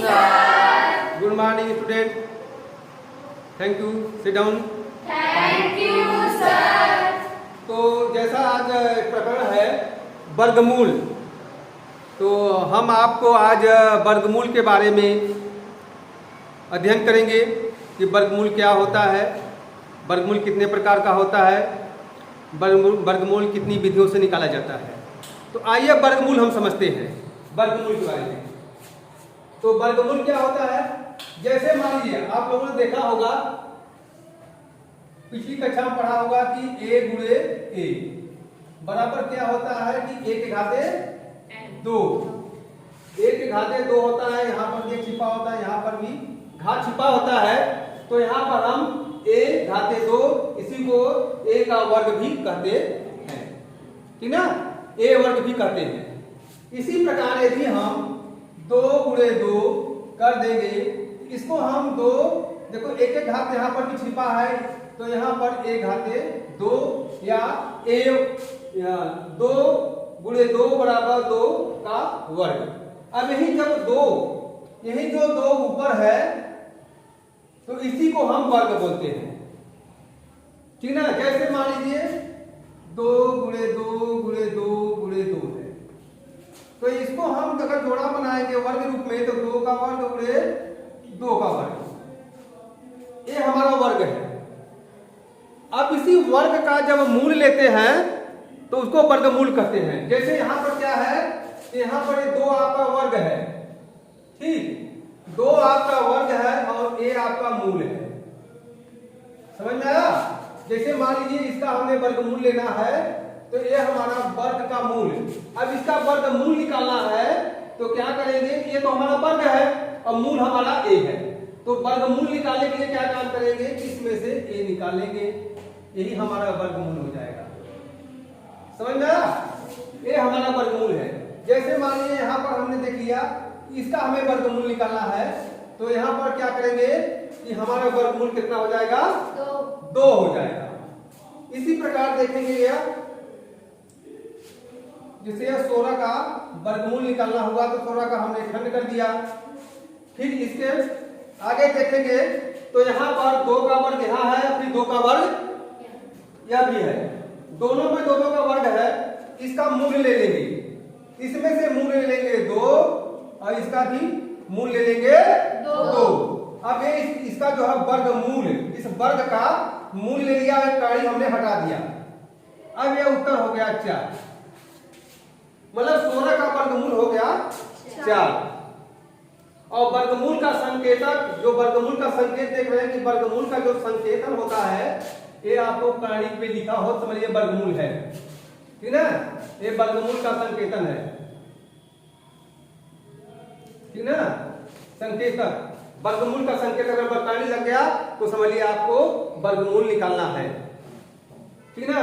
sir. Good morning, student. Thank you. Sit down. Thank you, sir. तो जैसा आज प्रकरण है वर्गमूल, तो हम आपको आज वर्गमूल के बारे में अध्ययन करेंगे कि वर्गमूल क्या होता है, वर्गमूल कितने प्रकार का होता है, वर्गमूल कितनी विधियों से निकाला जाता है। तो आइए वर्गमूल हम समझते हैं वर्गमूल के बारे में। तो वर्गमूल क्या होता है, जैसे मान लीजिए आप लोगों ने देखा होगा, पिछली कक्षा में पढ़ा होगा कि a गुणे a बराबर क्या होता है कि a के घाते 2। a के घाते 2 होता है, यहाँ पर भी छिपा होता है, यहाँ पर भी घात छिपा होता है। तो यहाँ पर हम a घाते 2, इसी को a का वर्ग भी कहते हैं, ठीक ना, a वर्ग भी कहते हैं। इसी प्रकार यदि हम 2 गुणे 2 कर देंगे, इसको हम 2, देखो एक एक घात यहाँ पर भी छिपा है, तो यहाँ पर a घाते 2 या a 2 गुणे 2 बराबर 2 का वर्ग। अब यही जब 2, यही जो 2 ऊपर है, तो इसी को हम वर्ग बोलते हैं, ठीक ना। कैसे मान लीजिए 2 गुणे 2 गुणे 2 गुणे 2 है, तो इसको हम अगर जोड़ा बनाएंगे वर्ग रूप में, तो 2 का वर्ग गुणे 2 का वर्ग, ये हमारा वर्ग है। अब इसी वर्ग का जब मूल लेते हैं तो उसको वर्गमूल कहते हैं। जैसे यहाँ पर क्या है, यहाँ पर 2 आपका वर्ग है, ठीक, 2 आपका वर्ग है और a आपका मूल है, समझ में आया। जैसे मान लीजिए इसका हमने वर्गमूल लेना है, तो ये हमारा वर्ग का मूल। अब इसका वर्गमूल निकालना है तो क्या करेंगे, ये तो हमारा वर्ग है और मूल हमारा a है, तो वर्गमूल निकालने के लिए क्या काम करेंगे कि इसमें से a निकालेंगे, यही हमारा वर्गमूल हो जाएगा, समझ में आया। ये हमारा वर्गमूल है। जैसे मान लीजिए यहाँ पर हमने देख लिया इसका हमें वर्गमूल निकालना है, तो यहाँ पर क्या करेंगे कि हमारा वर्गमूल कितना हो जाएगा, 2 हो जाएगा। इसी प्रकार देखेंगे यह, जैसे यह 16 का वर्गमूल निकालना होगा, तो 16 का हमने खंड कर दिया। फिर इसके आगे देखेंगे तो यहाँ पर 2 का वर्ग यहाँ है, फिर 2 का वर्ग यह भी है, दोनों में 2 का वर्ग है। इसका मूल ले लेंगे, इसमें से मूल ले लेंगे 2 और इसका भी मूल ले लेंगे 2। अब ये इसका जो है वर्गमूल, इस वर्ग का मूल ले लिया, कड़ी हमने हटा दिया। अब ये उत्तर हो गया 4, मतलब 16 का वर्गमूल हो गया 4। और वर्गमूल का संकेतक, जो वर्गमूल का संकेत देख रहे हैं कि वर्गमूल का जो संकेतन होता है, ये आपको कड़ी पे लिखा हो, समझिए वर्गमूल है, ठीक ना, ये वर्गमूल का संकेतन है, ठीक ना। संकेतक, वर्गमूल का संकेतक अगर कड़ी लग गया तो समझिए आपको वर्गमूल निकालना है, ठीक ना।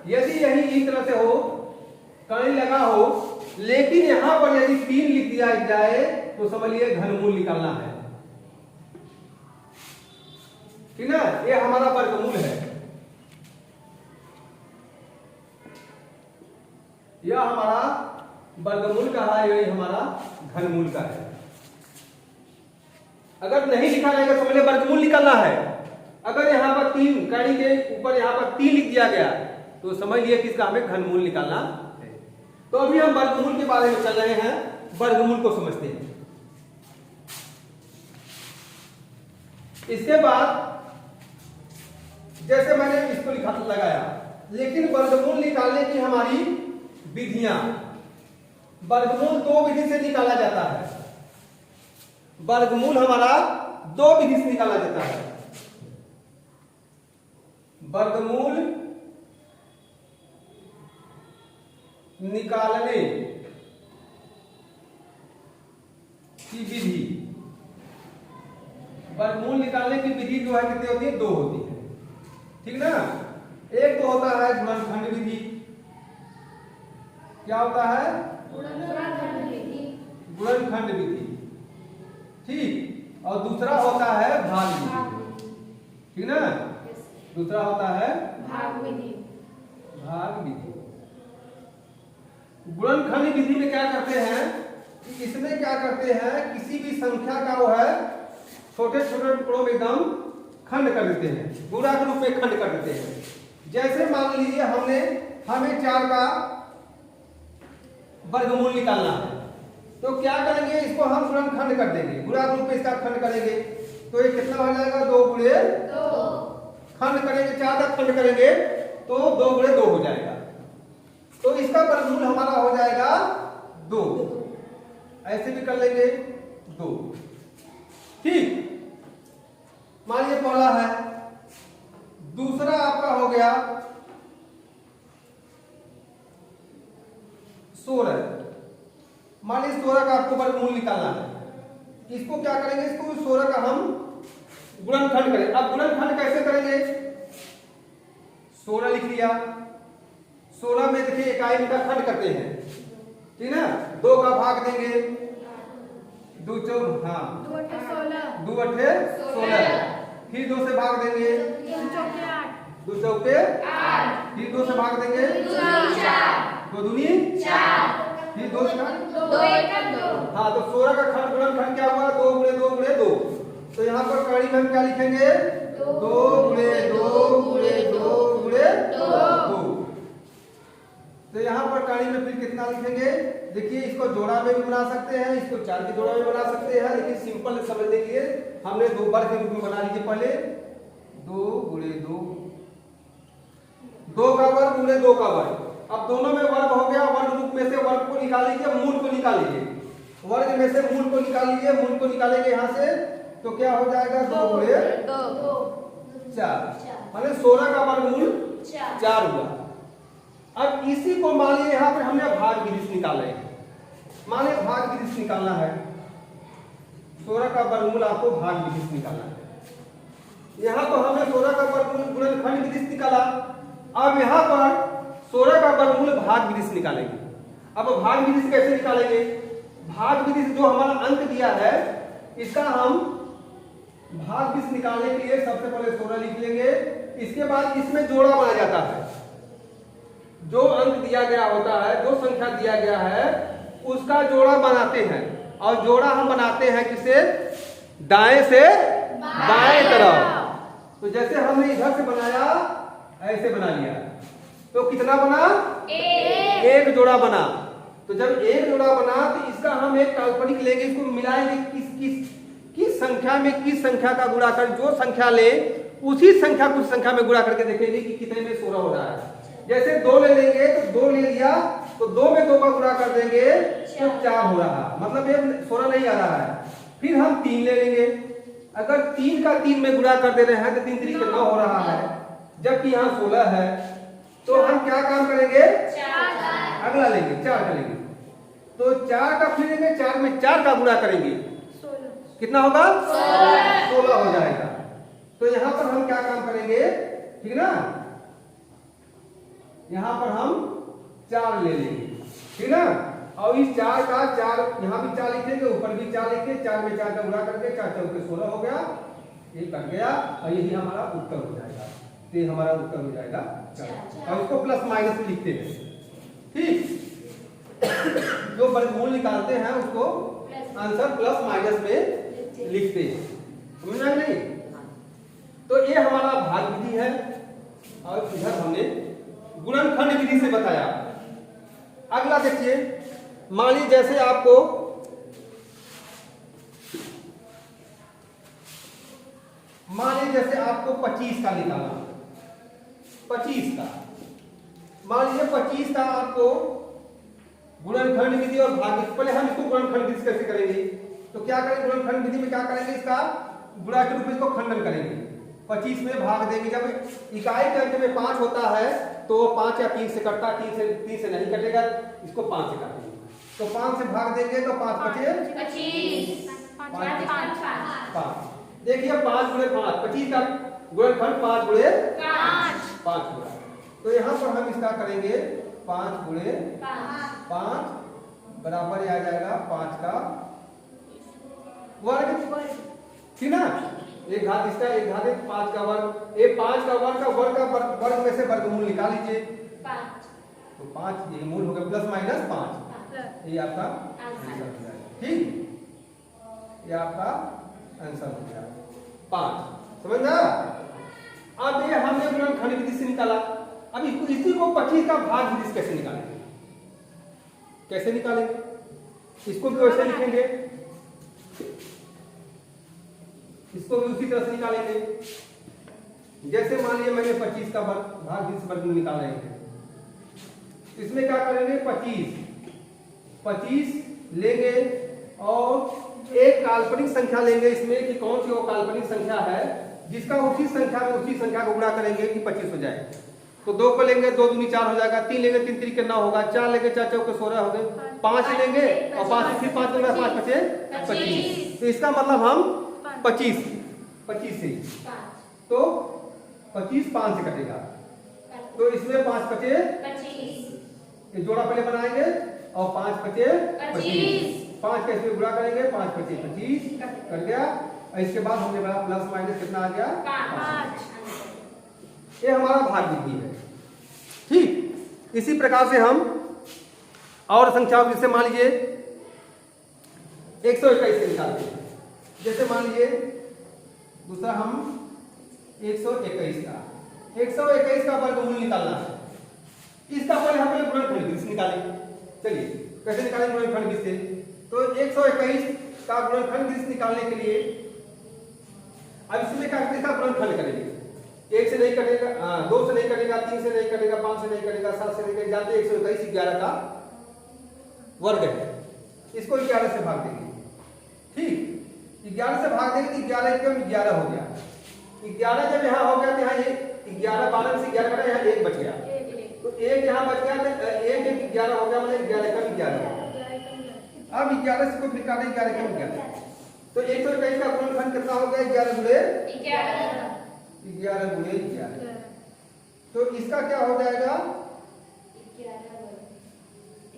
यदि यही इस तरह से हो, कड़ी लगा हो, लेकिन यहां पर यदि 3 लिख दिया जाए तो समझिए घनमूल निकालना है, ठीक ना। ये हमारा वर्गमूल है, यह हमारा वर्गमूल का है, यही हमारा घनमूल का है। अगर नहीं लिखा जाएगा तो समझिए वर्गमूल निकालना है। अगर यहाँ पर 3 कड़ी के ऊपर यहाँ पर 3 लिख दिया गया तो समझिए कि इसका हमें घनमूल निकालना है। तो अभी हम वर्गमूल के बारे में चल रहे हैं, वर्गमूल को समझते हैं। इसके बाद जैसे मैंने इसको लिखा लगाया, लेकिन वर्गमूल निकालने की हमारी विधियां, वर्गमूल 2 विधि से निकाला जाता है। वर्गमूल हमारा 2 विधि से निकाला जाता है। वर्गमूल निकालने की विधि, वर्गमूल निकालने की विधि जो है कितनी होती है, 2 होती है, ठीक ना। एक तो होता है गुणनखंड विधि, क्या होता है, गुणनखंड विधि, ठीक, और दूसरा होता है भाग विधि, ठीक ना। दूसरा होता है भाग विधि। गुणनखंड विधि में क्या करते हैं कि इसमें क्या करते हैं, किसी भी संख्या का वो है छोटे छोटे टुकड़ों में एकदम खंड कर देते हैं, गुणा के रूप में खंड कर देते हैं। जैसे मान लीजिए हमें 4 का वर्गमूल निकालना है, तो क्या करेंगे, इसको हम गुणनखंड कर देंगे, गुणा के रूप में इसका खंड करेंगे। तो ये कितना हो जाएगा, 2 गुणे 2। खंड करेंगे, 4 का खंड करेंगे तो 2 गुणे 2 हो जाएगा। तो इसका वर्गमूल हमारा हो जाएगा 2। ऐसे भी कर लेंगे 2। ठीक, मानिए पहला है। दूसरा आपका हो गया 16। मानिए 16 का आपको वर्गमूल निकालना है। इसको क्या करेंगे, इसको 16 का हम गुणनखंड करें। अब गुणनखंड कैसे करेंगे, 16 लिख लिया, 16 में देखिए इकाई का खंड करते हैं, ठीक ना। 2 का भाग देंगे, 2 चौक, हाँ 2 अठे 16, 2 अठे 16। फिर 2 से भाग देंगे, 2 चौके 8, 2 चौके 8। फिर 2 से भाग देंगे, 2 दूनी 4, 2 दूनी 4। फिर 2 से 2 एक 2। हाँ, तो 16 का खंड गुणनखंड क्या हुआ, 2 गुणे 2 गुणे 2। तो यहाँ पर कड़ी में हम क्या लिखेंगे, 2 गुणे 2 गुणे 2 गुणे 2। तो यहाँ पर कड़ी में फिर कितना लिखेंगे, देखिए इसको जोड़ा में भी बना सकते हैं, इसको 4 के जोड़ा में बना सकते हैं, लेकिन सिंपल समझने के लिए हमने 2 वर्ग के रूप में बना लीजिए। पहले 2 गुणे 2, 2 का वर्ग गुणे 2 का वर्ग। अब दोनों में वर्ग हो गया, वर्ग रूप में से वर्ग को निकाल लीजिए, मूल को निकाल लीजिए, वर्ग में से मूल को निकाल लीजिए। मूल को निकालेंगे यहाँ से तो क्या हो जाएगा, 2 गुणे 4, माने 16 का वर्गमूल 4 हुआ। अब इसी को मान लीजिए यहाँ पर हमने भाग विधिश निकाला है, माने भाग विधिश निकालना है, 16 का वर्गमूल आपको भाग विधिश निकालना है। यहाँ तो हमने 16 का वर्गमूल गुणनखंड विधिश निकाला। अब यहाँ पर 16 का वर्गमूल भाग विधिश निकालेंगे। अब भाग विधिश कैसे निकालेंगे, भाग विधिश जो हमारा अंक दिया है, इसका हम भाग विधिश निकालने के लिए सबसे पहले 16 लिख लेंगे। इसके बाद इसमें जोड़ा बनाया जाता है, जो अंक दिया गया होता है, जो संख्या दिया गया है, उसका जोड़ा बनाते हैं। और जोड़ा हम बनाते हैं किसे, दाएं से बाएं तरफ। तो जैसे हमने इधर से बनाया, ऐसे बना लिया, तो कितना बना, 1 जोड़ा बना। तो जब 1 जोड़ा बना तो इसका हम एक काल्पनिक लेंगे, इसको मिलाएंगे, किस संख्या में किस संख्या का गुणा कर, जो संख्या ले उसी संख्या को संख्या में गुणा करके देखेंगे कि कितने में 16 हो रहा है। जैसे 2 ले लेंगे तो 2 ले लिया, तो 2 में 2 का गुणा कर देंगे तो 4 हो रहा, मतलब ये 16 नहीं आ रहा है। फिर हम 3 ले लेंगे, अगर 3 का 3 में गुणा कर दे रहे हैं तो 3 3 9 हो रहा है, जबकि यहाँ 16 है। तो हम क्या काम करेंगे, अगला लेंगे, 4 का लेंगे, तो 4 का फिर लेंगे, 4 में 4 का गुणा करेंगे, कितना होगा, 16 हो जाएगा। तो यहाँ पर हम क्या काम करेंगे, ठीक ना, यहाँ पर हम 4 ले लेंगे, ठीक ना। और इस 4 का 4 यहाँ भी 4 लिखेंगे, ऊपर भी 4 लिखे, 4 में 4 का गुणा करके 4 चौके 16 हो गया, ये कट गया और यही हमारा उत्तर हो जाएगा। तो ये हमारा उत्तर हो जाएगा 4। और इसको प्लस माइनस में लिखते हैं, ठीक। जो वर्गमूल निकालते हैं उसको आंसर प्लस माइनस में लिखते हैं, समझना नहीं। तो ये हमारा भाग विधि है, और इधर हमने गुणनखंड विधि से बताया। अगला देखिए, मान लीजिए जैसे आपको मान लीजिए जैसे आपको 25 का निकालना, 25 का मान लीजिए 25 का आपको गुणनखंड विधि और भाग विधि, पहले हम इसको गुणनखंड विधि कैसे करेंगे, तो क्या करेंगे, गुणनखंड विधि में क्या करेंगे, इसका गुणा के रूप में इसको खंडन करेंगे, 25 में भाग देंगे। जब इकाई के अंक में 5 होता है तो 5 या 3 से कटता, 3 से नहीं कटेगा, इसको 5 से काटेंगे, तो 5 से भाग देंगे तो 5 बचे 25, 5। देखिए 5 गुणे 5, 25 का गुणनखंड 5 गुणे 5 हुआ। तो यहाँ पर हम इसका करेंगे 5 गुणे 5 बराबर आ जाएगा 5 का वर्ग, ठीक ना। एक घात इसका, एक घात 5 का वर्ग, ये 5 का वर्ग में से वर्गमूल निकाल लीजिए, 5। तो 5 ये मूल हो गया, प्लस माइनस 5, ये आपका आंसर हो जाएगा। ठीक, ये आपका आंसर हो गया 5। समझ में आया? अब ये हमने गुणनखंड विधि से निकाला। अब इसी को 25 का भाग विधि से कैसे निकालेंगे? कैसे निकालेंगे? इसको भी वैसे लिखेंगे, इसको भी उसी तरह से निकालेंगे। जैसे मान लीजिए मैंने 25 का भाग विधि से वर्गमूल निकाल रहे हैं, इसमें क्या करेंगे? 25 लेंगे और एक काल्पनिक संख्या लेंगे इसमें कि कौन सी वो काल्पनिक संख्या है जिसका उसी संख्या में उसी संख्या को गुणा करेंगे कि 25 हो जाए। तो 2 को लेंगे, 2 दूनी 4 हो जाएगा, 3 लेंगे, 3 3 के 9 होगा, 4 लेंगे, 4 चौके 16 हो गए, 5 लेंगे और 5 फिर 5 लेंगे, 5 बचे 25। तो इसका मतलब हम 25 से, तो 25 5 से कटेगा, तो इसमें 5 बचे 25, ये जोड़ा पहले बनाएंगे और 5 बचे 25, 5 कैसे गुणा करेंगे? 5 बचे 25 कर गया। और इसके बाद हमने बड़ा प्लस माइनस कितना आ गया? 5। ये हमारा भाग विधि है। ठीक, इसी प्रकार से हम और संख्याओं जैसे मान लीजिए 121 से निकालते हैं। जैसे मान लीजिए दूसरा हम 121 का वर्गमूल निकालना है। इसका पहले हमें गुणनखंड विधि से निकालेंगे। चलिए कैसे निकालेंगे गुणनखंड विधि से? तो 121 का गुणनखंड विधि से निकालने के लिए अब इसमें क्या करेंगे? इसका गुणनखंड करेंगे। 1 से नहीं कटेगा, 2 से नहीं कटेगा, 3 से नहीं कटेगा, 5 से नहीं कटेगा, 7 से नहीं कटेगा, जाते 121 11 का वर्ग है, इसको 11 से भाग देंगे। ठीक, 11 से भाग देंगे तो 11 एकम 11 हो गया। 11 जब यहाँ हो गया तो यहाँ 11 12 में से 11 कटा, यहाँ 1 बच गया, तो 1 यहाँ बच गया, तो 1 1 11 हो गया, मतलब 11 एकम 11। अब 11 से को निकालें, 11 एकम 11, तो 121 का गुणनखंड कितना हो गया? 11 गुणे 11। तो इसका क्या हो जाएगा?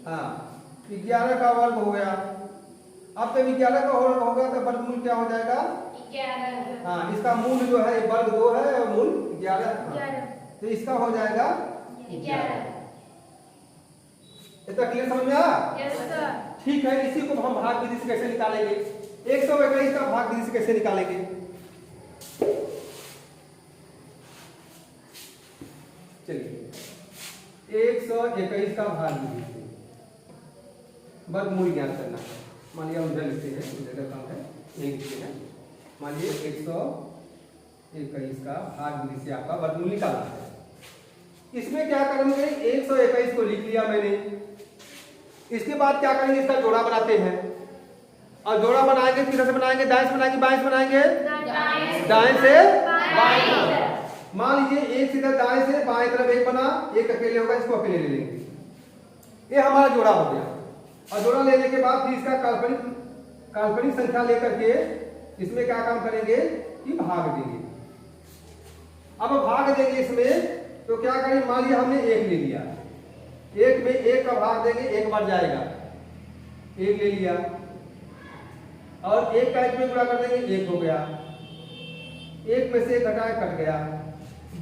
हाँ, 11 का वर्ग हो गया। अब जब 11 का वर्ग होगा तो वर्गमूल क्या हो जाएगा? 11। हाँ, इसका मूल जो है वर्ग 2 है और मूल 11। तो इसका हो जाएगा 11। इतना क्लियर समझ में आया? Yes sir. ठीक है, इसी को हम भाग विधि से कैसे निकालेंगे? 121 का भाग विधि से कैसे निकालेंगे? चलिए 121 का भाग विधि से वर्गमूल ज्ञात करना है। मान लिया उधर लिखते हैं, उधर काम है नहीं लिखते हैं। मान लीजिए 121 का भाग विधि से आपका वर्गमूल निकालना है। इसमें क्या करेंगे? 121 को लिख लिया मैंने। इसके बाद क्या करेंगे? इसका जोड़ा बनाते हैं, और जोड़ा बनाएंगे किधर से बनाएंगे? दाएं से बनाएंगे, बाएं से बनाएंगे? दाएं से बाएं। मान लीजिए एक सीधा दाएं से बाएं तरफ एक बना, एक अकेले होगा, इसको अकेले ले लेंगे। ये हमारा जोड़ा हो गया। और जोड़ा लेने के बाद फिर इसका काल्पनिक संख्या लेकर के इसमें क्या काम करेंगे कि भाग देंगे। अब भाग देंगे इसमें, तो क्या करेंगे? मान लिया हमने 1 ले लिया, 1 में 1 का भाग देंगे, 1 बार जाएगा, 1 ले लिया, और 1 का 1 में गुणा कर देंगे, 1 हो गया, 1 में से 1 घटाया, कट गया।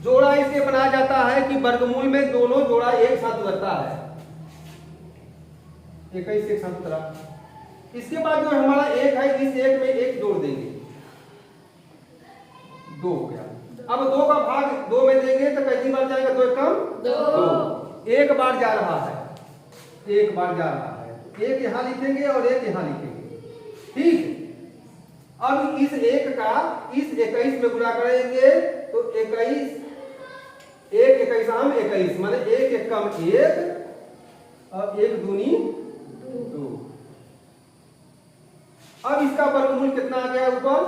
जोड़ा इसके बनाया जाता है कि वर्गमूल में दोनों जोड़ा एक साथ उतरता है, 21 एक साथ उतरा। इसके बाद जो हमारा 1 है, इस 1 में 1 जोड़ देंगे, 2 हो गया। अब 2 का भाग 2 में देंगे तो कितनी बार जाएगा? 2 कम 2, 1 बार जा रहा है, 1 बार जा रहा है। 1 यहां लिखेंगे और 1 यहां लिखेंगे। ठीक, अब इस 1 का इस 21 में गुणा करेंगे तो 21 1 21 हम 21 माने 1 1 कम 1 और 1 दूनी 2। अब इसका वर्गमूल कितना आ गया ऊपर?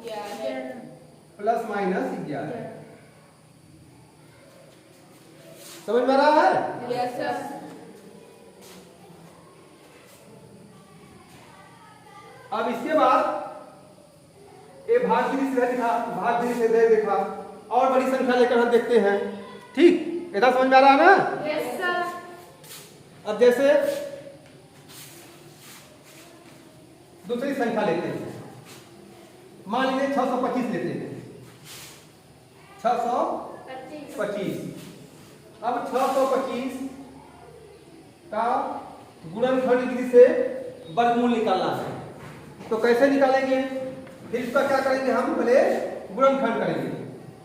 11 प्लस माइनस 11। समझ में आ रहा है? Yes sir. अब इसके बाद ये भाग विधि से लिखा, भाग विधि से देखा, और बड़ी संख्या लेकर हम देखते हैं। ठीक, इतना समझ में आ रहा है ना? Yes sir. अब जैसे दूसरी संख्या लेते हैं, मान लीजिए 625 लेते हैं, 625। अब 625 का गुणनखंड विधि से वर्गमूल निकालना है। तो कैसे निकालेंगे? फिर इसका क्या करेंगे हम? पहले गुणनखंड करेंगे,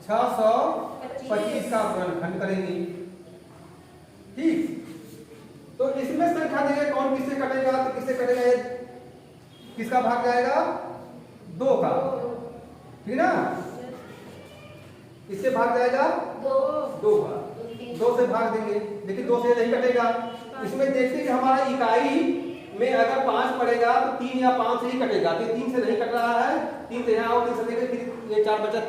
625 का गुणनखंड करेंगे। ठीक, तो इसमें संख्या देंगे, कौन किससे कटेगा? तो किससे कटेगा? किसका भाग जाएगा? 2 का, ठीक ना? इससे भाग जाएगा 2 का, 2 से भाग देंगे, लेकिन 2 से नहीं कटेगा। इसमें देखते कि हमारा इकाई में अगर 5 पड़ेगा तो 3 या 5 से ही कटेगा, तो 3 से नहीं कट रहा है, 3 से यहाँ और 3 से देंगे, फिर ये 4 बचा,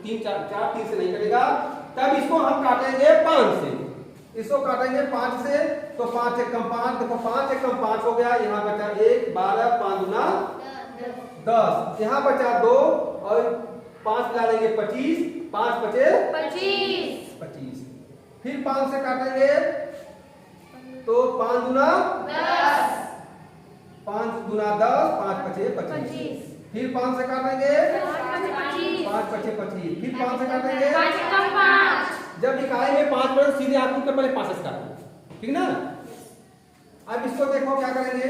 3 4 3 से नहीं कटेगा। तब इसको हम काटेंगे 5 से, इसको काटेंगे 5 से, तो 5 एक कम 5, देखो 5 एक कम 5 हो गया, यहाँ बचा 1, 12, 5 गुना 10, यहाँ बचा 2 और 5 मिला लेंगे 25, 5 बचे 25, फिर 5 से काटेंगे तो 5 गुना 10, 5 गुना 10, 5 बचे 25, फिर 5 से काटेंगे 5 बचे 25, फिर 5 से काटेंगे 5। जब इकाई में 5 पड़े सीधे आप ऊपर पहले 5 से काटो, ठीक ना? अब इसको देखो क्या करेंगे।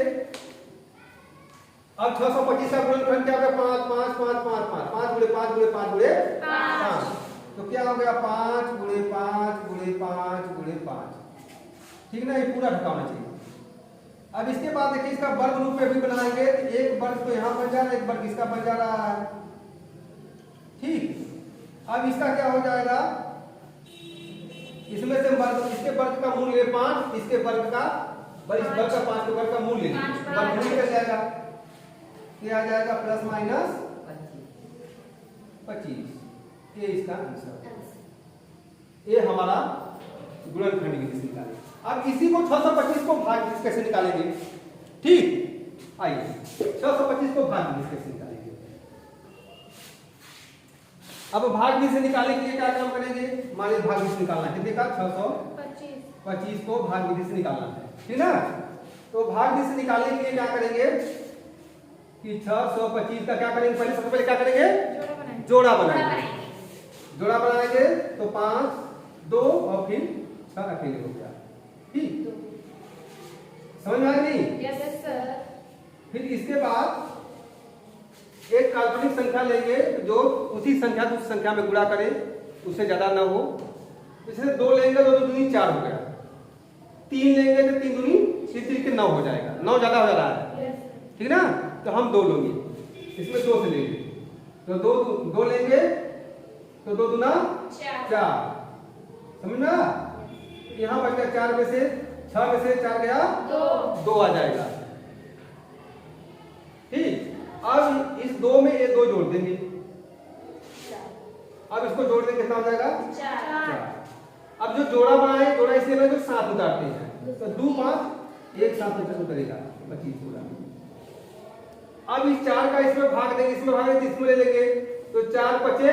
अब 625 का गुणनखंड क्या होगा? 5 5 5 5 5 5 गुणे 5 गुणे 5 गुणे 5, तो क्या हो गया? 5 गुणे 5 गुणे 5 गुणे 5, ठीक ना? ये पूरा ढका होना चाहिए। अब इसके बाद देखिए इसका वर्ग रूप में भी बनाएंगे, तो एक वर्ग तो यहाँ बन जा रहा है, एक वर्ग इसका बन जा रहा है, ठीक। अब इसका क्या हो जाएगा? इसमें से वर्ग, इसके वर्ग का मूल्य 5, इसके वर्ग का, इस वर्ग का 5 के वर्ग का मूल्य वर्गमूल कर जाएगा, ये आ जाएगा प्लस माइनस 25, ये इसका आंसर, ये हमारा गुणनखंड विधि से निकालेंगे। अब इसी को 625 को भाग विधि कैसे निकालेंगे? ठीक, आइए 625 को भाग विधि कैसे निकालेंगे। अब भाग विधि से निकालने के लिए क्या काम करेंगे? मान लीजिए भाग विधि से निकालना है, कितने का? 625 को भाग विधि से निकालना है, ठीक ना? तो भाग विधि से निकालने के लिए क्या करेंगे कि 625 का क्या करेंगे? पहले सबसे पहले क्या करेंगे? जोड़ा बनाएंगे, जोड़ा बनाएंगे तो 5 2 और फिर 6 अकेले हो गया, ठीक, समझ में आया नहीं? Yes sir. फिर इसके बाद एक काल्पनिक संख्या लेंगे जो उसी संख्या को उस संख्या में गुणा करे, उससे ज्यादा ना हो। जैसे 2 लेंगे तो 2 दूनी 4 हो गया, 3 लेंगे तो 3 दूनी 3 9 हो जाएगा, 9 ज्यादा हो जा रहा है, ठीक ना? तो हम 2 लेंगे, इसमें 2 से लेंगे, तो 2 लेंगे तो 2 दूना 4, समझ में? यहाँ बच गया 4 में से 6 में से 4 गया 2 आ जाएगा, ठीक। अब इस 2 में ये 2 जोड़ देंगे, अब इसको जोड़ देंगे, कितना हो जाएगा? 4। अब जो जोड़ा बनाए, जोड़ा इसलिए बनाए जो साथ उतारते हैं, तो 2 5 एक साथ उतरेगा 25 पूरा। अब इस 4 का इसमें भाग देंगे, इसमें भाग देंगे, इसमें ले लेंगे, तो 4 5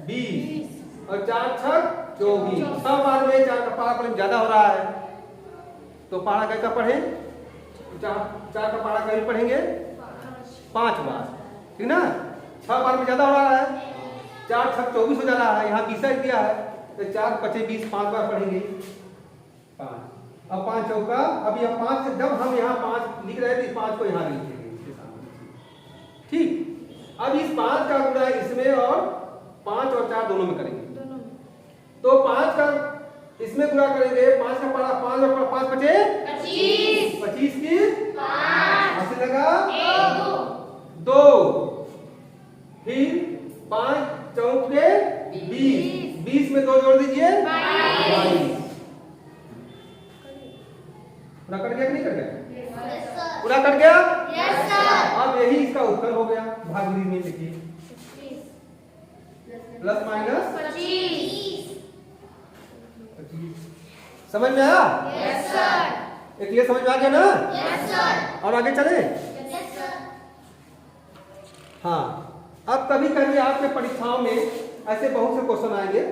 20 और 4 6 24, सब बार में 4 का पारा पर ज्यादा हो रहा है, तो पारा कैसा पढ़े? 4 का पारा कभी पढ़ेंगे 5 बार, ठीक ना? 6 बार में ज्यादा हो रहा है, 4 6 24 हो जा रहा है, यहाँ 20 दिया है, तो 4 5 20 5 बार पढ़ेंगे 5। अब 5 चौका, अब यह 5, जब हम यहाँ 5 लिख रहे थे, 5 को यहाँ लिख देंगे, ठीक। अब इस 5 का गुणा इसमें और 5 और 4 दोनों में करेंगे, तो 5 का इसमें गुणा करेंगे, 5 का पारा 5 और 5 बचे 25 की 5 ऐसे लगा 2, फिर 5 चौके 20 में 2 जोड़ दीजिए 22। पूरा कट गया कि नहीं कट गया? पूरा कट गया। अब यही इसका उत्तर हो गया भाग विधि में, लिखिए प्लस माइनस 25। समझ में आया? Yes sir. एक ये समझ में आ गया ना? Yes sir. और आगे चले? Yes sir. हाँ, अब कभी कभी आपके परीक्षाओं में ऐसे बहुत से क्वेश्चन आएंगे।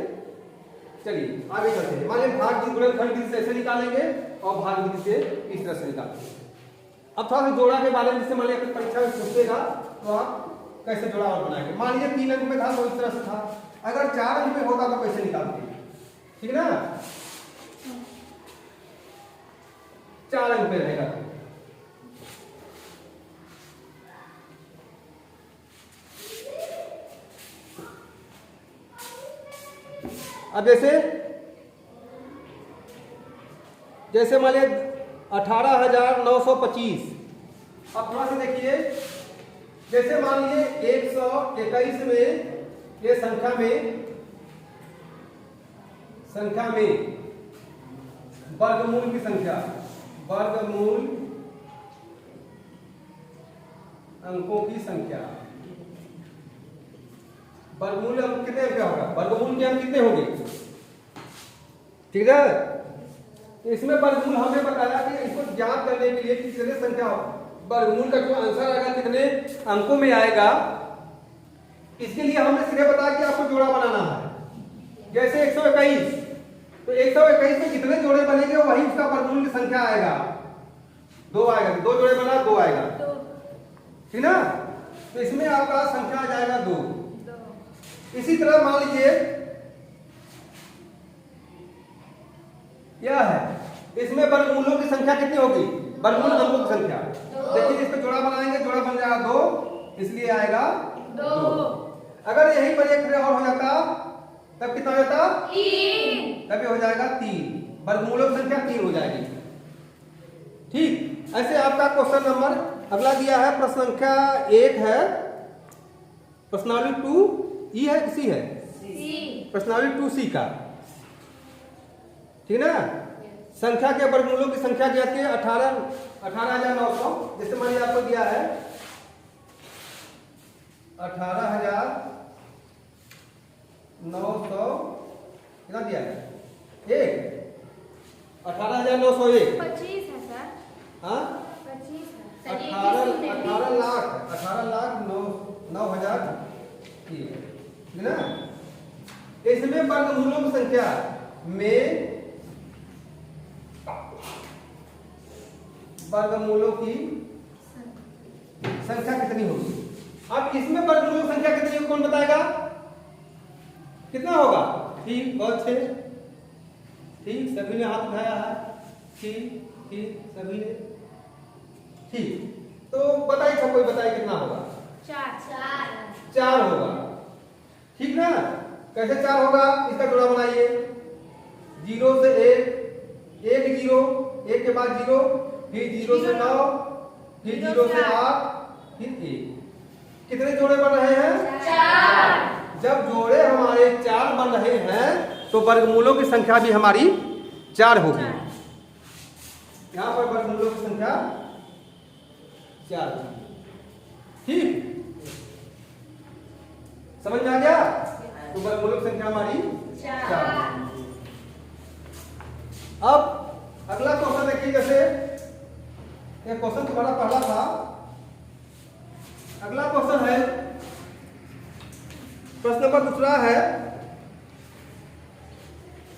चलिए आगे चलते हैं। मान लीजिए भाग विधि गुणनखंड विधि से ऐसे निकालेंगे और भाग विधि से इस तरह से निकालेंगे। अब थोड़ा सा जोड़ा के बारे में, जिससे मान लीजिए परीक्षा में पूछेगा तो आप कैसे जोड़ा और बनाएंगे। मान लीजिए 3 अंक में था तो इस तरह से था, अगर 4 अंक में होता तो कैसे निकालते, ठीक ना? 4 अंक में रहेगा अब जैसे मान लिया 18,925। अब थोड़ा सा देखिए, जैसे मान लीजिए 121 में ये संख्या में वर्गमूल की संख्या, वर्गमूल अंकों की संख्या, वर्गमूल अंक कितने क्या होगा, वर्गमूल के अंक कितने होंगे, ठीक है। इसमें वर्गमूल हमने बताया कि इसको ज्ञात करने के लिए कितने संख्या वर्गमूल का जो आंसर आएगा कितने अंकों में आएगा, इसके लिए हमने सीधे बताया कि आपको जोड़ा बनाना है। जैसे 121, तो 121 में जितने जोड़े बनेंगे वही उसका वर्गमूल की संख्या आएगा, 2 आएगा, 2 जोड़े बना 2 आएगा, ठीक ना। तो इसमें आपका संख्या आ जाएगा 2। इसी तरह मान लीजिए क्या है, इसमें वर्गमूलों की संख्या कितनी होगी, वर्गमूल अंकों की संख्या। देखिए इस पे जोड़ा बनाएंगे, जोड़ा बन जाएगा 2, इसलिए आएगा 2। अगर यहीं पर एक और हो जाता तब कितना हो जाता, 3। तभी हो जाएगा 3, वर्गमूलों की संख्या 3 हो जाएगी। ठीक, ऐसे आपका क्वेश्चन नंबर अगला दिया है, प्रश्न संख्या 1 है, प्रश्नावली 2 ई है, सी है, प्रश्नावली 2C का, ठीक ना। संख्या के वर्गमूलों की संख्या क्या आती है, 18,900। जैसे मान लीजिए आपको दिया है 18,900, कितना दिया है, 1, 18,901, 25 है सर, हाँ 25 है, 18,09,000 ठीक है ना। इसमें वर्गमूलों की संख्या में वर्गमूलों की संख्या कितनी होगी। अब इसमें वर्गमूलों की संख्या कितनी होगी कौन बताएगा, कितना होगा, ठीक, बहुत अच्छे, ठीक, सभी ने हाथ उठाया है, ठीक ठीक, सभी ने, ठीक। तो बताइए, सब कोई बताइए कितना होगा, 4 होगा, ठीक ना। कैसे 4 होगा, इसका जोड़ा बनाइए, 0 से 1, 1 0, 1 के बाद 0, फिर 0 से 9, फिर 0 से 8, फिर 1। कितने जोड़े बन रहे हैं, 4। जब जोड़े हमारे 4 बन रहे हैं तो वर्गमूलों की संख्या भी हमारी 4 होगी। यहां पर वर्गमूलों की संख्या 4, ठीक, समझ में आ गया। तो वर्गमूलों की संख्या हमारी 4। अब अगला क्वेश्चन देखिए, जैसे ये क्वेश्चन तुम्हारा पहला था, अगला क्वेश्चन है, प्रश्न नंबर 2 है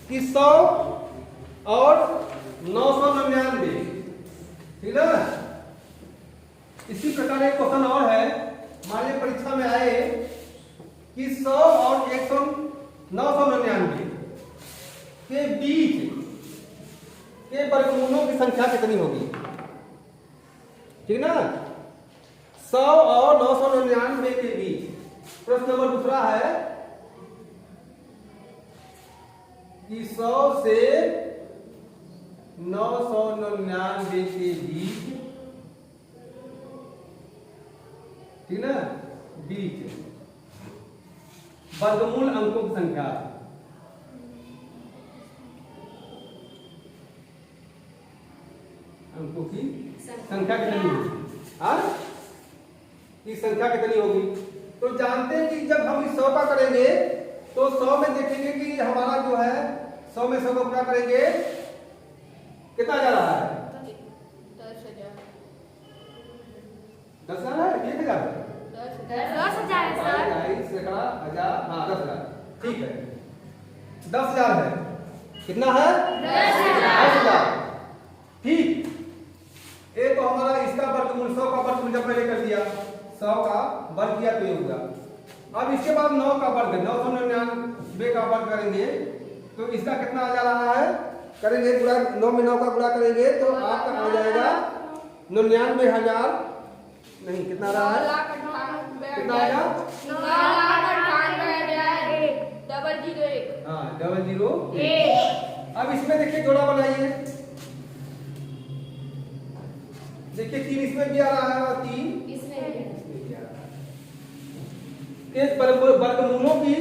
कि 100 और 999, ठीक है। इसी प्रकार एक क्वेश्चन और है, मान लीजिए परीक्षा में आए कि 100 और 999 के बीच के वर्गमूलों की संख्या कितनी होगी, ठीक ना। 100 और 999 के बीच, प्रश्न नंबर 2 है कि 100 से 999 के बीच, ठीक ना, बीच वर्गमूल अंकों की संख्या, अंकों की संख्या कितनी होगी, की संख्या कितनी होगी। तो जानते हैं कि जब हम इस 100 का करेंगे तो 100 में देखेंगे कि हमारा जो है 100 में 100 को क्या करेंगे, कितना जा रहा है, 10,000 10,000 है, 1,000 10,000 सर, 10,000, ठीक है, 10,000 है, कितना है, 10,000, ठीक। ये तो हमारा इसका वर्गमूल 100 का वर्गमूल जब मैंने कर दिया, 100 का वर्ग किया तो ये होगा। अब इसके बाद 9 का वर्ग, 999 का वर्ग करेंगे तो इसका कितना आ जा रहा है, करेंगे गुणा, 9 में 9 का गुणा करेंगे तो आपका आ जाएगा 99,000, नहीं कितना रहा है, कितना आएगा, 9,98,1 हाँ 001, अब इसमें देखिए जोड़ा बनाइए। देखिए 3 इसमें भी आ रहा है और 3 इसमें भी आ रहा है। इस वर्गमूलों की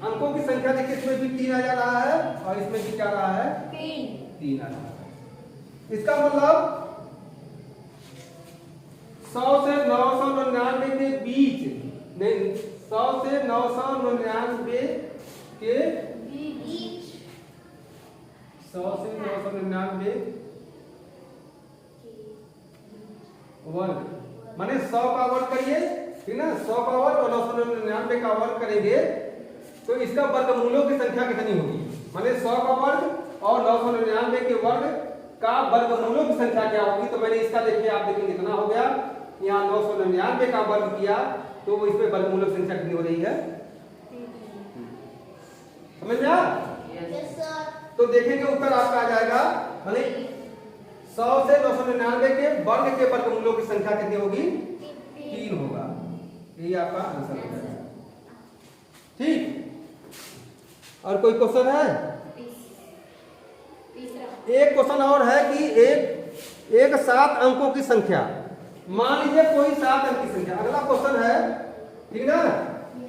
अंकों की संख्या देखिए इसमें भी 3 आ जा रहा है और इसमें भी क्या आ रहा है 3 आ रहा है। इसका मतलब 100 से 999 के बीच नहीं 100 से 999 के 100 से 999 वर्ग माने 100 का वर्ग करिए ठीक ना 100 का वर्ग और 999 का वर्ग करेंगे तो इसका वर्गमूलों की संख्या कितनी होगी माने 100 का वर्ग और 999 के वर्ग का वर्गमूलों की संख्या क्या होगी। तो मैंने इसका देखिए आप देखेंगे कितना हो गया यहाँ 999 का वर्ग किया तो वो इसमें वर्गमूलों की संख्या कितनी हो रही है समझ में आया। तो देखेंगे उत्तर आपका आ जाएगा माने 100 से 999 के वर्ग के वर्गमूलों की संख्या कितनी होगी 3 होगा। यही आपका आंसर हो जाएगा। ठीक और कोई क्वेश्चन है एक क्वेश्चन और है कि एक 7 अंकों की संख्या मान लीजिए कोई 7 अंक की संख्या। अगला क्वेश्चन है ठीक ना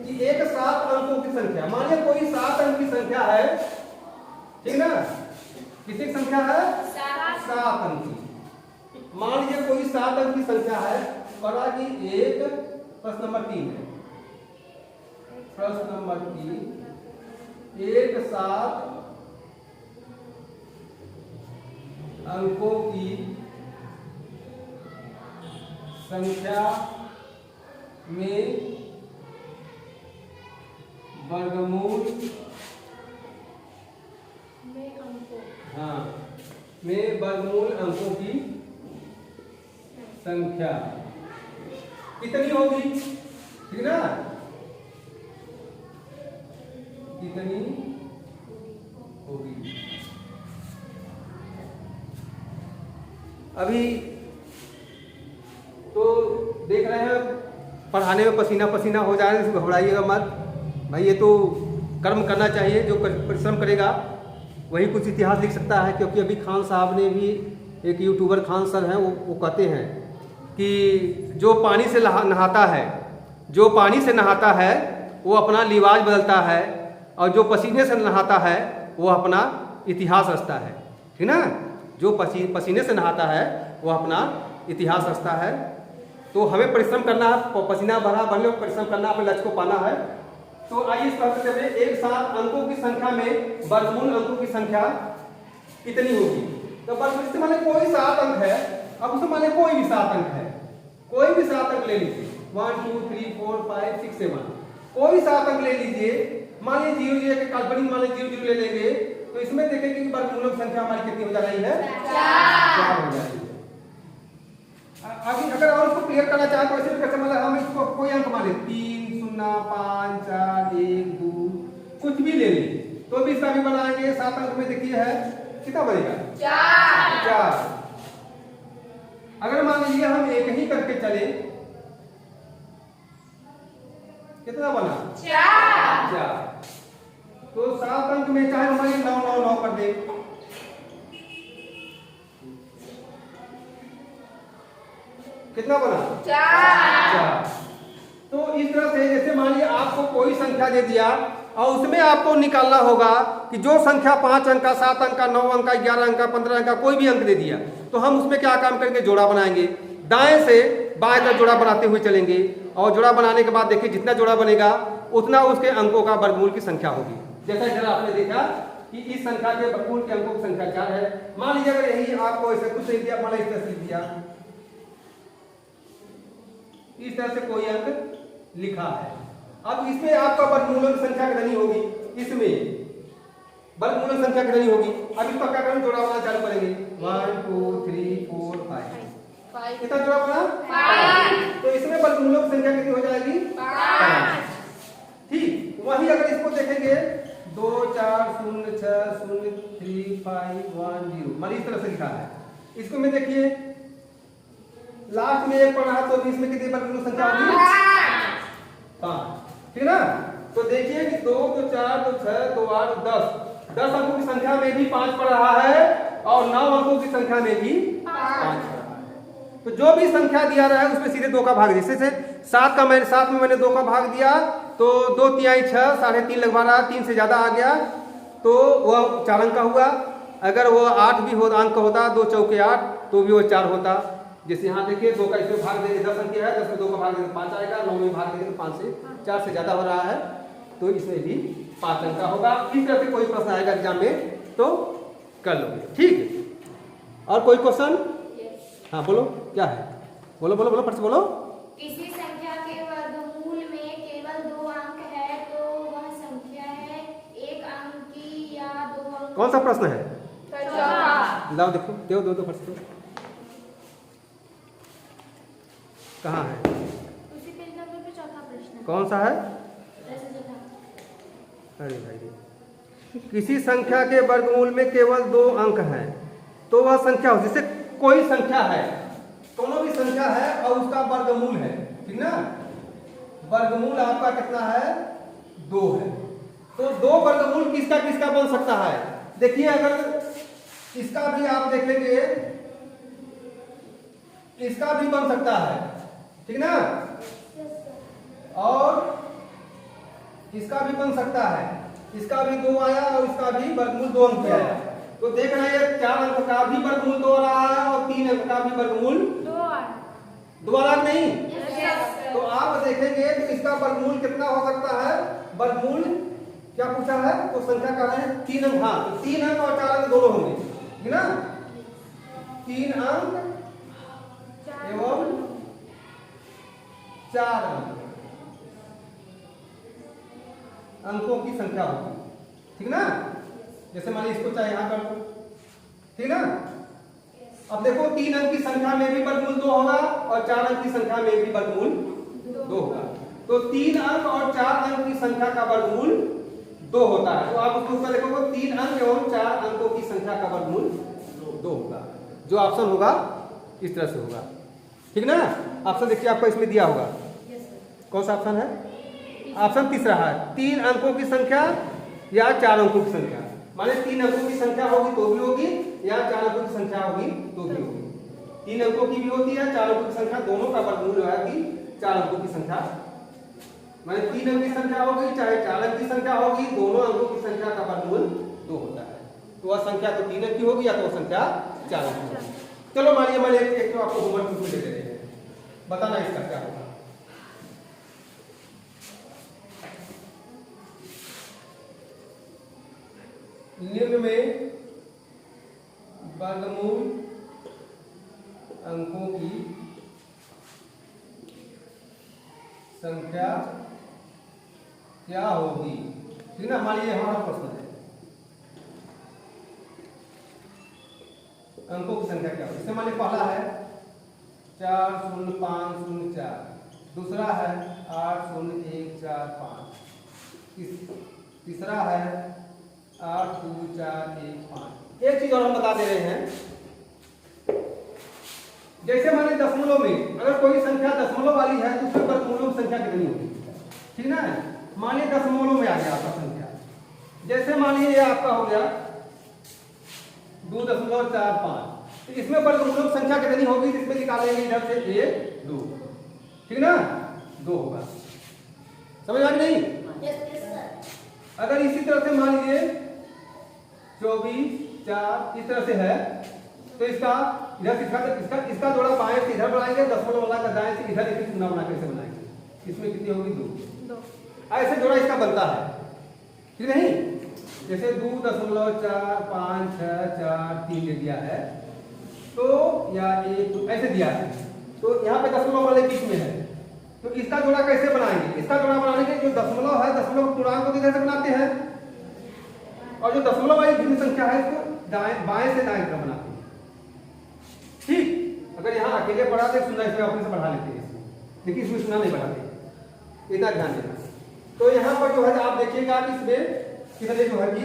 कि एक 7 अंकों की संख्या मान लीजिए कोई 7 अंक की संख्या है ठीक ना कितनी संख्या है 7 अंक की। मान लीजिए कोई 7 अंक की संख्या है पढ़ा कि एक प्रश्न नंबर 3 है प्रश्न नंबर 3 एक 7 अंकों की संख्या में वर्गमूल में वर्गमूल अंकों की संख्या कितनी होगी ठीक ना कितनी होगी। अभी तो देख रहे हैं पढ़ाने में पसीना पसीना हो जा रहा है घबराइएगा मत भाई ये तो कर्म करना चाहिए जो परिश्रम करेगा वही कुछ इतिहास लिख सकता है। क्योंकि अभी खान साहब ने भी एक यूट्यूबर खान सर हैं वो कहते हैं कि जो पानी से नहाता है जो पानी से नहाता है वो अपना लिवाज बदलता है और जो पसीने से नहाता है वो अपना इतिहास रचता है ठीक ना। जो पसीने से नहाता है वो अपना इतिहास रचता है। तो हमें परिश्रम करना है पसीना भरने परिश्रम करना अपने लक्ष्य को पाना है। तो आइए इस प्रश्न में एक 7 अंकों की संख्या में वर्गमूल अंकों की संख्या कितनी होगी। तो वर्गमूल से माने कोई 7 अंक है अब उसमें माने कोई भी 7 अंक है कोई भी 7 अंक ले लीजिए 1 2 3 4 5 6 7 कोई 7 अंक ले लीजिए मान लीजिए 0 0 के काल्पनिक मान लीजिए 0 0 ले लेंगे तो इसमें देखेंगे कि वर्गमूलों की संख्या हमारी कितनी हो जा रही है 4 हो जा रही है। अभी अगर और उसको क्लियर करना चाहे तो ऐसे कैसे मतलब हम इसको कोई अंक मान लें 3 0 5 4 1 2 कुछ भी ले लें तो भी इसका भी बनाएंगे 7 अंक में देखिए है कितना बनेगा 4। अगर मान लीजिए हम एक ही करके चले कितना बना 4। तो 7 अंक में चाहे हमारी 9 9 9 कर दे कितना बना 4। तो इस तरह से जैसे मान लीजिए आपको कोई संख्या दे दिया और उसमें आपको निकालना होगा कि जो संख्या 5 अंक का 7 अंक का 9 अंक का 11 अंक का 15 अंक का कोई भी अंक दे दिया तो हम उसमें क्या काम करेंगे जोड़ा बनाएंगे दाएं से बाएं तक जोड़ा बनाते हुए चलेंगे और जोड़ा बनाने के बाद देखिए जितना जोड़ा बनेगा उतना उसके अंकों का वर्गमूल की संख्या होगी। जैसा इधर आपने देखा कि इस संख्या के वर्गमूल के अंकों की संख्या 4 है। मान लीजिए अगर यही आपको ऐसे कुछ लिख दिया मान इस तरह से लिख दिया इस तरह से कोई अंक लिखा है। अब इसमें आपका वर्गमूलों की संख्या कितनी होगी इसमें वर्गमूलों की संख्या कितनी होगी। अब इसका क्या करेंगे जोड़ा बनाना चालू करेंगे 1 2 3 4 5 कितना जोड़ा बना 5। तो इसमें वर्गमूलों की संख्या कितनी हो जाएगी 5। ठीक वही अगर इसको देखेंगे 2 4 0 6 0 3 5 1 0 मान इस तरह से लिखा है। इसको में देखिए लास्ट में एक पढ़ा है तो इसमें कितनी वर्गमूल संख्या होगी 5 ठीक ना। तो देखिए कि 2 2 4 2 6 2 8 10 10 अंकों की संख्या में भी 5 पड़ रहा है और 9 अंकों की संख्या में भी 5 पड़ रहा है। तो जो भी संख्या दिया रहा है उसमें सीधे 2 का भाग, जैसे से 7 में मैंने 2 का भाग दिया तो 2 तिहाई 6, 3.5 लगवा रहा, 3 से ज्यादा आ गया तो वह 4 अंक का हुआ। अगर वो 8 भी हो अंक होता, 2 चौके 8, तो भी वो 4 होता। जैसे यहाँ देखिए 2 का इसमें भाग देंगे 10 अंक है, 10 में 2 का भाग देंगे 5 आएगा, 9 में भाग देंगे तो 5 से 4 से ज्यादा हो रहा है तो इसमें भी 5 अंक का होगा। इस तरह से कोई प्रश्न आएगा एग्जाम में तो कर लोगे, ठीक है। और कोई क्वेश्चन? हाँ बोलो, क्या है? बोलो बोलो बोलो, फट से बोलो। किसी संख्या के वर्गमूल में केवल 2 अंक है तो वह संख्या है 1 अंक की या 2 अंक? कौन सा प्रश्न है? चौथा। लाओ देखो, दो फट से। कहाँ है? उसी पेज नंबर पे चौथा प्रश्न। कौन सा है? अरे भाई, किसी संख्या के वर्गमूल में केवल 2 अंक हैं तो वह संख्या हो, जैसे कोई संख्या है, दोनों भी संख्या है और उसका वर्गमूल है, ठीक ना? वर्गमूल आपका कितना है? 2 है। तो 2 वर्गमूल किसका किसका बन सकता है? देखिए अगर इसका भी आप देखेंगे, इसका भी बन सकता है, ठीक ना? और इसका भी बन सकता है, इसका भी 2 आया और इसका भी वर्गमूल 2 अंक आया। तो देख रहे हैं 4 अंक का भी वर्गमूल 2 आ रहा है और 3 अंक का भी वर्गमूल 2 आ रहा नहीं। तो आप देखेंगे तो इसका वर्गमूल कितना हो सकता है? वर्गमूल क्या पूछा है? तो संख्या का है 3 अंक। हाँ, तो 3 अंक और 4 अंक दोनों होंगे, ठीक ना? 3 अंक एवं 4 अंक अंकों की संख्या होगी, ठीक ना? जैसे मान लीजिए इसको चाहे यहां कर दो, ठीक ना? अब देखो 3 अंक की संख्या में भी वर्गमूल 2 होगा और 4 अंक की संख्या में भी वर्गमूल 2 होगा। तो 3 अंक और 4 अंक की संख्या का वर्गमूल 2 होता है। तो आप उसको ऊपर देखोगे 3 अंक एवं 4 अंकों की संख्या का वर्गमूल 2 होगा। जो ऑप्शन होगा इस तरह से होगा, ठीक ना? ऑप्शन देखिए आपको इसमें दिया होगा, कौन सा ऑप्शन है? ऑप्शन तीसरा है, 3 अंकों की संख्या या 4 अंकों की संख्या। माने 3 अंकों की संख्या होगी तो भी होगी या 4 अंकों की संख्या होगी तो भी होगी। 3 अंकों की भी होती है, 4 अंकों की संख्या, दोनों का वर्गमूल है कि 4 अंकों की संख्या। माने 3 अंक की संख्या होगी चाहे 4 अंक की संख्या होगी, दोनों अंकों की संख्या का वर्गमूल 2 होता है। तो वह संख्या तो 3 अंक की होगी या तो संख्या 4 अंक की होगी। चलो मानिए एक तो आपको होमवर्क बिल्कुल दे रहे हैं, बताना इसका क्या होगा। निम्न में वर्गमूल अंकों की संख्या क्या होगी, ठीक ना? मान लीजिए हमारा प्रश्न है अंकों की संख्या क्या होगी। इससे मान लीजिए पहला है 40504, दूसरा है 80145, तीसरा है 82415। एक चीज और हम बता दे रहे हैं, जैसे माने दशमलव में अगर कोई संख्या दशमलव वाली है तो उसमें वर्गमूलों की संख्या कितनी होगी, ठीक ना? मानिए दशमलव में आ गया आपका संख्या, जैसे मानिए ये आपका हो गया 2.45, तो इसमें वर्गमूलों की संख्या कितनी होगी? इसमें निकालेंगे इधर से 1 2, ठीक ना? 2 होगा, समझ आ गई नहीं? अगर इसी तरह से मान लीजिए 24 4 इस तरह से है तो इसका इधर इसका जोड़ा बाएं से इधर बनाएंगे, दशमलव वाला का दाएं से इधर, एक गुना बना कैसे बनाएंगे? इसमें कितनी होगी? 2। ऐसे जोड़ा इसका बनता है, ठीक नहीं? जैसे 2.4564 दे दिया है तो या 1 ऐसे दिया है, तो यहाँ पे दशमलव वाले बीच में है, तो इसका जोड़ा कैसे बनाएंगे? इसका जोड़ा बनाने के जो दशमलव है, दशमलव पूर्णांक को इधर से बनाते हैं और जो दशमलव वाली भिन्न संख्या है इसको बाएं से दाएं तरफ बनाते हैं, ठीक? अगर यहाँ अकेले बढ़ाते सुनना, इसमें अपने से बढ़ा लेते हैं, लेकिन इसमें सुनना नहीं बढ़ाते, इतना ध्यान देना। तो यहाँ पर जो है आप देखिएगा कि इसमें कितने जो है कि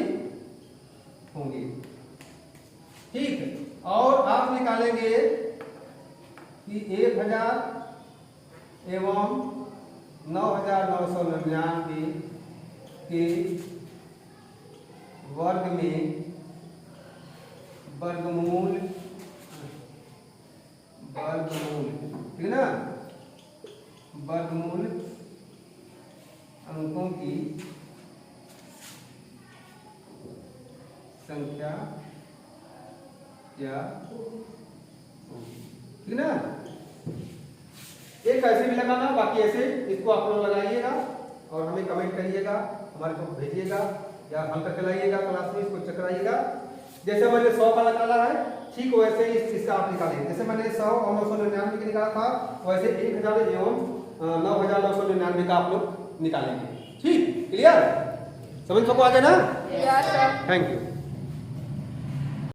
होंगे, ठीक? और आप निकालेंगे कि 1000 एवं 9999 के वर्ग में वर्गमूल ठीक है ना, वर्गमूल अंकों की संख्या क्या ठीक है ना। एक ऐसे भी लगाना, बाकी ऐसे इसको आप लोग लगाइएगा और हमें कमेंट करिएगा, हमारे को भेजिएगा या हल करके लाइएगा क्लास में, इसको चेक कराइएगा। जैसे मैंने 100 का निकाला है ठीक वैसे ही इसका आप निकालेंगे। जैसे मैंने 100 और 999 का निकाला था वैसे 1000 एवं 9999 का आप लोग निकालेंगे। ठीक, क्लियर, समझ सबको आ गया ना। Thank you.